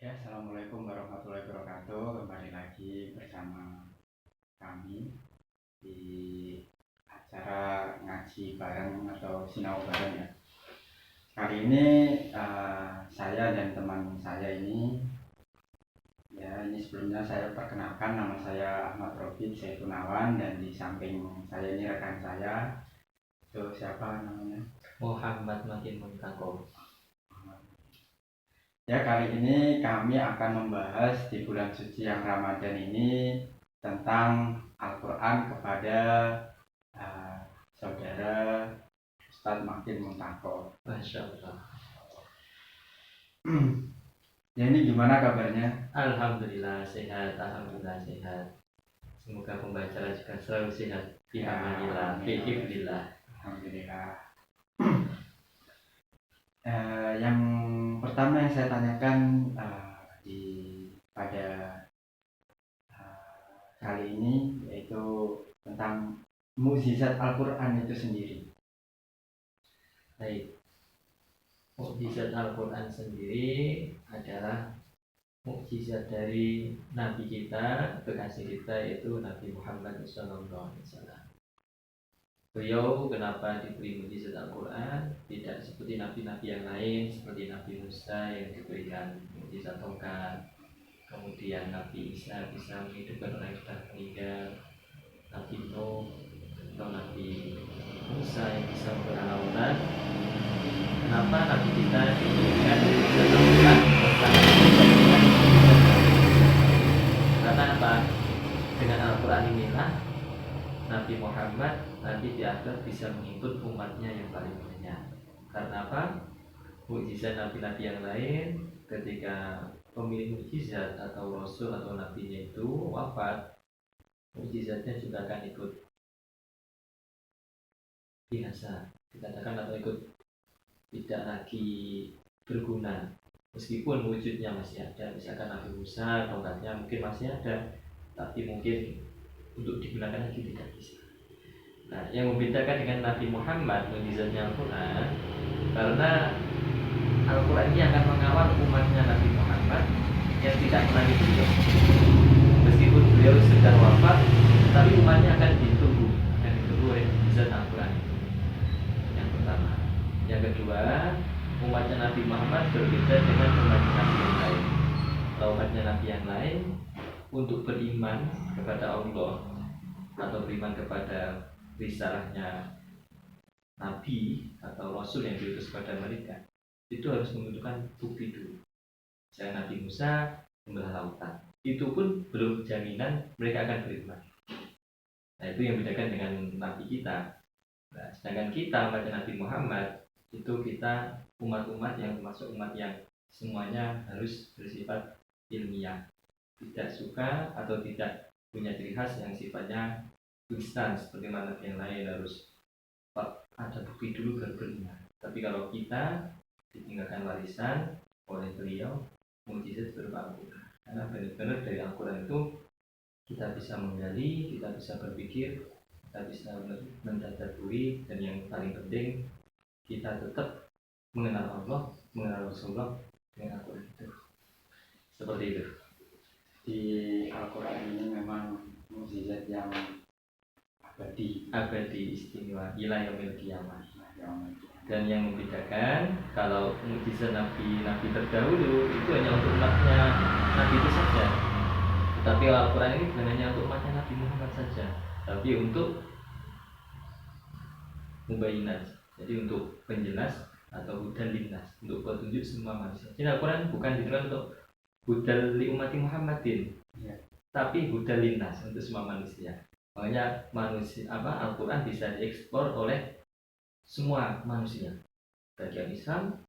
Ya, assalamualaikum warahmatullahi wabarakatuh. Kembali lagi bersama kami di acara ngaji bareng atau sinau bareng ya. Kali ini saya dan teman saya ini, sebelumnya saya perkenalkan, nama saya Ahmad Rofiq Zaitunawan, dan di samping saya ini rekan saya. Itu siapa namanya? Muhammad Makin Muntaqo. Ya, kali ini kami akan membahas di bulan suci yang Ramadan ini tentang Al-Quran kepada saudara Ustadz Makin Muntaqo. Masya Allah. Ya, ini gimana kabarnya? Alhamdulillah sehat, alhamdulillah sehat. Semoga pembaca juga selalu sehat. Bihamdillah, biiznillah. Alhamdulillah. Yang pertama yang saya tanyakan pada kali ini yaitu tentang mukjizat Al-Quran itu sendiri. Baik. Mukjizat Al-Quran sendiri adalah mukjizat dari Nabi kita, kekasih kita, yaitu Nabi Muhammad SAW. Beliau kenapa diberi mukjizat Al-Quran? Tidak seperti nabi-nabi yang lain, seperti Nabi Musa yang diberikan mukjizat tongkat, kemudian Nabi Isa bisa menghidupkan orang yang sudah meninggal, Nabi Nuh atau Nabi Musa yang bisa membelah lautan. Kenapa Nabi kita diberikan mukjizat Al-Quran? Karena apa? Dengan Al-Quran inilah Nabi Muhammad nanti di akhir bisa mengikut umatnya yang paling banyak. Karena apa? Mukjizat nabi-nabi yang lain ketika pemilik mukjizat atau rasul atau nabinya itu wafat, mukjizatnya juga akan ikut biasa dikatakan atau ikut tidak lagi berguna, meskipun wujudnya masih ada. Misalkan Nabi Musa tongkatnya mungkin masih ada, tapi mungkin untuk digunakan lagi tidak bisa. Nah, yang membedakan dengan Nabi Muhammad mukjizatnya Al-Quran, karena Al-Quran ini akan mengawal umatnya Nabi Muhammad yang tidak pernah dibunuh. Meskipun beliau sudah wafat, tapi umatnya akan ditunggu oleh mukjizat Al-Quran itu. Yang pertama. Yang kedua, umatnya Nabi Muhammad berbeda dengan umatnya Nabi yang lain. Umatnya Nabi yang lain untuk beriman kepada Allah atau beriman kepada risalahnya Nabi atau Rasul yang diutus kepada mereka, itu harus membutuhkan bukti dulu. Misalnya Nabi Musa membelah lautan, itu pun belum jaminan mereka akan beriman. Nah, itu yang membedakan dengan Nabi kita. Nah, sedangkan kita umat Nabi Muhammad itu kita umat-umat yang termasuk umat yang semuanya harus bersifat ilmiah, tidak suka atau tidak punya ciri khas yang sifatnya instan seperti mana yang lain harus ada bukti dulu baru beriman. Tapi kalau kita ditinggalkan warisan oleh beliau mukjizat berupa Al-Quran, karena benar-benar dari Al-Quran itu kita bisa menggali, kita bisa berpikir, kita bisa mentadabburi, dan yang paling penting kita tetap mengenal Allah, mengenal Rasulullah dengan Al-Quran itu. Seperti itu. Di Al-Quran ini memang mukjizat yang abadi istimewa ila yaumil qiyamah. Dan yang membedakan kalau mukjizat nabi terdahulu itu hanya untuk umatnya Nabi itu saja. Tapi Al-Quran ini bukan hanya untuk umatnya Nabi Muhammad saja, tapi untuk mubayyinat, jadi untuk penjelas atau hudan linnas, untuk petunjuk semua manusia. Jadi Al-Quran bukan ditujukan untuk hudan li umati Muhammadin, tapi hudan linnas untuk semua manusia. Makanya Al-Quran bisa dieksplor oleh semua manusia. Bagi yang Islam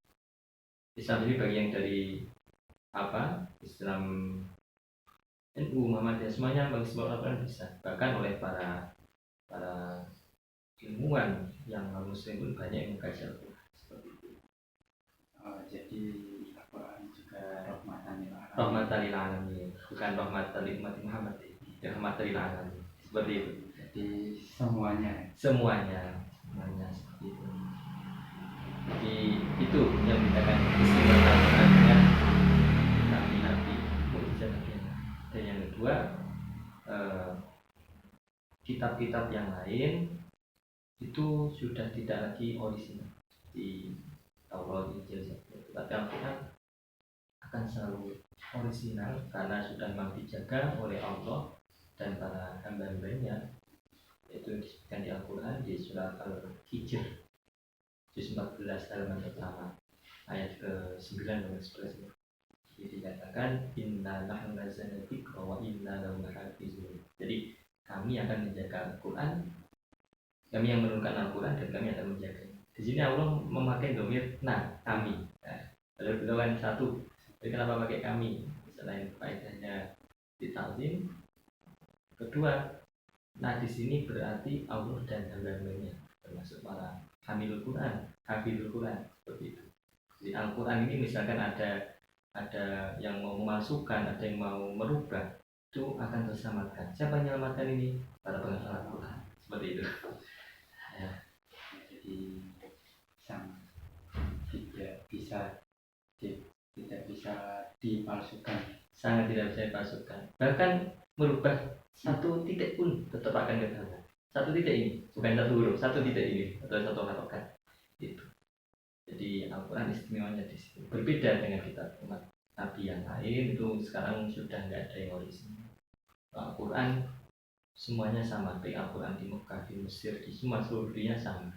ini bagi yang dari Islam NU Muhammadiyah, semuanya mengeksplor Al-Quran bisa. Bahkan oleh para ilmuwan yang muslim pun banyak yang mengkaji Al-Quran seperti itu. Jadi Al-Quran juga rahmatan lil alamin, bukan rahmatan lil umat Muhammad, rahmatan lil alamin. Seperti itu. Jadi semuanya seperti itu. Jadi itu yang membedakan istimewa Al-Quran dengan nabi-nabi kitab-kitab yang lain itu sudah tidak lagi orisinal di Taurat, Injil, tapi Al-Quran akan selalu orisinal karena sudah memang dijaga oleh Allah dan para hamba-hambanya, yaitu disebutkan di Al-Quran di surat Al-Hijr juz 14 halaman pertama ayat ke-9 dan 11. Jadi dikatakan inna nahnu nazzalna dzikra wa inna lahu lahafizun. Jadi kami akan menjaga Al-Quran, kami yang menurunkan Al-Quran dan kami akan menjaga. Di sini Allah memakai dhamir kami. Kalau beliau kan satu, jadi kenapa pakai kami? Selain faedahnya ditalzim, kedua, di sini berarti Allah dan hamba-hambanya, termasuk para hamilul Quran, hafizul Quran, seperti itu. Di Al-Quran ini misalkan ada yang mau memasukkan, ada yang mau merubah, itu akan terselamatkan. Siapa yang menyelamatkan ini? Para penghafal Al-Quran, seperti itu. Ya. Jadi sama, tidak bisa dipalsukan, sangat tidak bisa dipalsukan. Bahkan merubah satu titik pun tetap akan ketahuan. Satu titik ini, bukan satu huruf, satu titik ini atau satu harokat itu. Jadi Al-Quran istimewanya di situ. Berbeda dengan kitab umat Nabi yang lain, itu sekarang sudah nggak ada yang orisinal. Al-Quran semuanya sama, baik Al-Quran di Mekah, di Mesir, di semua seluruh dunia sama.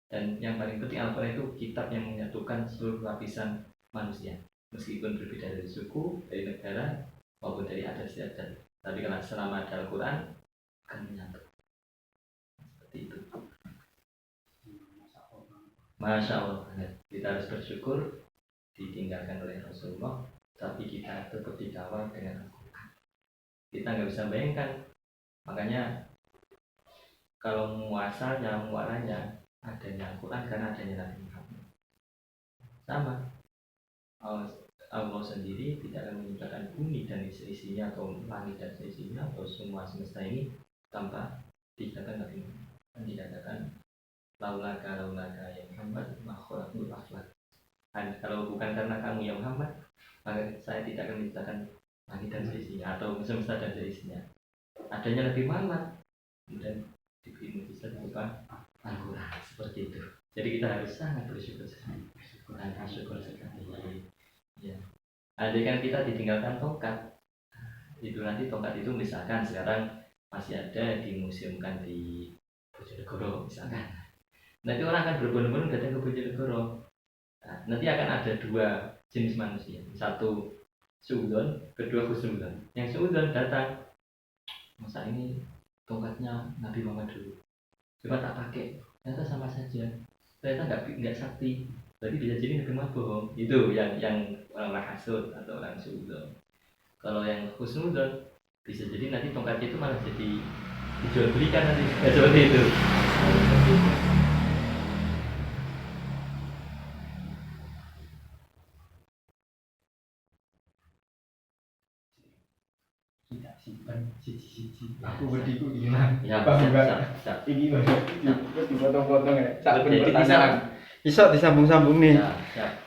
Dan yang paling penting Al-Quran itu kitab yang menyatukan seluruh lapisan manusia, meskipun berbeda dari suku, dari negara, maupun dari adat istiadat. Tapi kalau selama ada Al-Quran akan menyatu. Seperti itu. Masya Allah, kita harus bersyukur ditinggalkan oleh Rasulullah, tapi kita tetap dikawal dengan Al-Quran. Kita nggak bisa bayangkan, makanya kalau muaranya adanya Al-Quran karena adanya Nabi Muhammad. Sama, Allah sendiri tidak akan menciptakan bumi dan isi-isinya atau langit dan isi-isinya atau semua semesta ini tanpa dikatakan Nabi Muhammad. Dan dikatakan laulaka ya Muhammad makhlukul akhlak. Dan kalau bukan karena kamu ya Muhammad, maka saya tidak akan menciptakan langit dan seisinya atau semesta dan seisinya. Adanya Nabi Muhammad dan diberi mujizat berupa Al-Quran, seperti itu. Jadi kita harus sangat bersyukur sekali. Ya. Andai kan kita ditinggalkan tongkat, itu nanti tongkat itu misalkan sekarang masih ada dimuseumkan di Bojonegoro misalkan. Nanti orang akan berbondong-bondong datang ke Bojonegoro. Nah, nanti akan ada dua jenis manusia. Satu suudzon, kedua husnudzon. Yang suudzon datang, masa ini tongkatnya Nabi Muhammad dulu. Coba tak pakai, ternyata sama saja. Ternyata nggak sakti. Berarti bisa jadi Nabi Muhammad bohong. Itu yang orang hasud atau orang suudzon. Kalau yang husnudzon, bisa jadi nanti tongkatnya itu malah jadi dijual belikan nanti. Seperti itu. tidak simpan siji-siji. Aku berdiku gimana? Ya, siap. Ini banget. Dipotong-potong ya. Tak Jadi pertanyaan. Bisa disambung-sambung nih. Ya, siap.